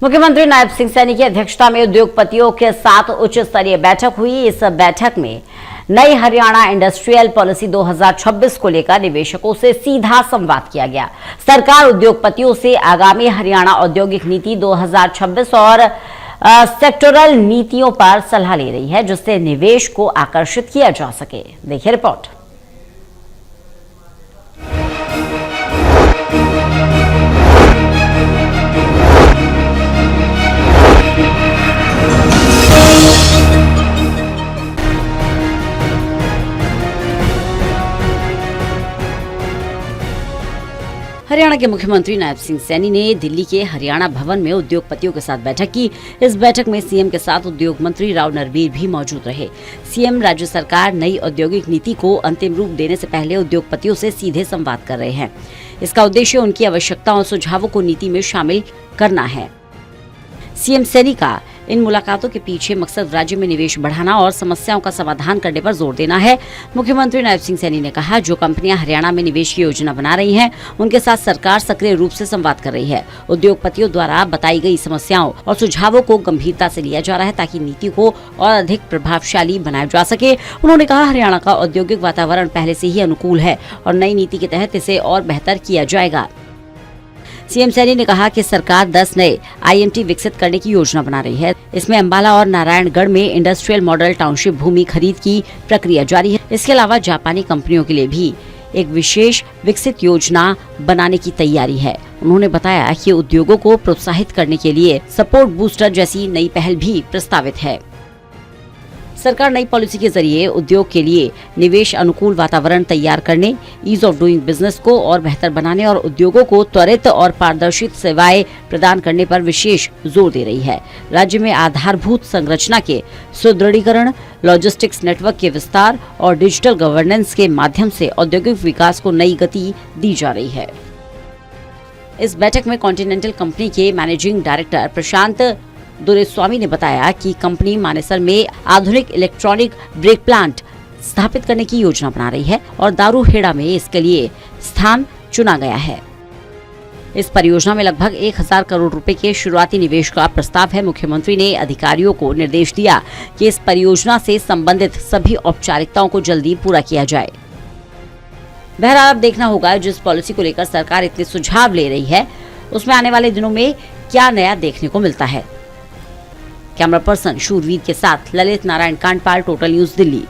मुख्यमंत्री नायब सिंह सैनी की अध्यक्षता में उद्योगपतियों के साथ उच्च स्तरीय बैठक हुई। इस बैठक में नई हरियाणा इंडस्ट्रियल पॉलिसी 2026 को लेकर निवेशकों से सीधा संवाद किया गया। सरकार उद्योगपतियों से आगामी हरियाणा औद्योगिक नीति 2026 और सेक्टोरल नीतियों पर सलाह ले रही है, जिससे निवेश को आकर्षित किया जा सके। देखिए रिपोर्ट। हरियाणा के मुख्यमंत्री नायब सिंह सैनी ने दिल्ली के हरियाणा भवन में उद्योगपतियों के साथ बैठक की। इस बैठक में सीएम के साथ उद्योग मंत्री राव नरवीर भी मौजूद रहे। सीएम राज्य सरकार नई औद्योगिक नीति को अंतिम रूप देने से पहले उद्योगपतियों से सीधे संवाद कर रहे हैं। इसका उद्देश्य उनकी आवश्यकताओं और सुझावों को नीति में शामिल करना है। सीएम सैनी का इन मुलाकातों के पीछे मकसद राज्य में निवेश बढ़ाना और समस्याओं का समाधान करने पर जोर देना है। मुख्यमंत्री नायब सिंह सैनी ने कहा, जो कंपनियां हरियाणा में निवेश की योजना बना रही हैं, उनके साथ सरकार सक्रिय रूप से संवाद कर रही है। उद्योगपतियों द्वारा बताई गई समस्याओं और सुझावों को गंभीरता से लिया जा रहा है, ताकि नीति को और अधिक प्रभावशाली बनाया जा सके। उन्होंने कहा, हरियाणा का औद्योगिक वातावरण पहले से ही अनुकूल है और नई नीति के तहत इसे और बेहतर किया जाएगा। सीएम सैनी ने कहा कि सरकार 10 नए आईएमटी विकसित करने की योजना बना रही है। इसमें अंबाला और नारायणगढ़ में इंडस्ट्रियल मॉडल टाउनशिप भूमि खरीद की प्रक्रिया जारी है। इसके अलावा जापानी कंपनियों के लिए भी एक विशेष विकसित योजना बनाने की तैयारी है। उन्होंने बताया कि उद्योगों को प्रोत्साहित करने के लिए सपोर्ट बूस्टर जैसी नई पहल भी प्रस्तावित है। सरकार नई पॉलिसी के जरिए उद्योग के लिए निवेश अनुकूल वातावरण तैयार करने, ईज ऑफ डूइंग बिजनेस को और बेहतर बनाने और उद्योगों को त्वरित और पारदर्शी सेवाएं प्रदान करने पर विशेष जोर दे रही है। राज्य में आधारभूत संरचना के सुदृढ़ीकरण, लॉजिस्टिक्स नेटवर्क के विस्तार और डिजिटल गवर्नेंस के माध्यम से औद्योगिक विकास को नई गति दी जा रही है। इस बैठक में कॉन्टिनेंटल कंपनी के मैनेजिंग डायरेक्टर प्रशांत दुरेस्वामी ने बताया कि कंपनी मानेसर में आधुनिक इलेक्ट्रॉनिक ब्रेक प्लांट स्थापित करने की योजना बना रही है और दारूहेड़ा में इसके लिए स्थान चुना गया है। इस परियोजना में लगभग 1000 करोड़ रुपए के शुरुआती निवेश का प्रस्ताव है। मुख्यमंत्री ने अधिकारियों को निर्देश दिया कि इस परियोजना से संबंधित सभी औपचारिकताओं को जल्दी पूरा किया जाए। बहरहाल अब देखना होगा, जिस पॉलिसी को लेकर सरकार इतने सुझाव ले रही है, उसमें आने वाले दिनों में क्या नया देखने को मिलता है। कैमरा पर्सन शूरवीर के साथ ललित नारायण कांडपाल, टोटल न्यूज दिल्ली।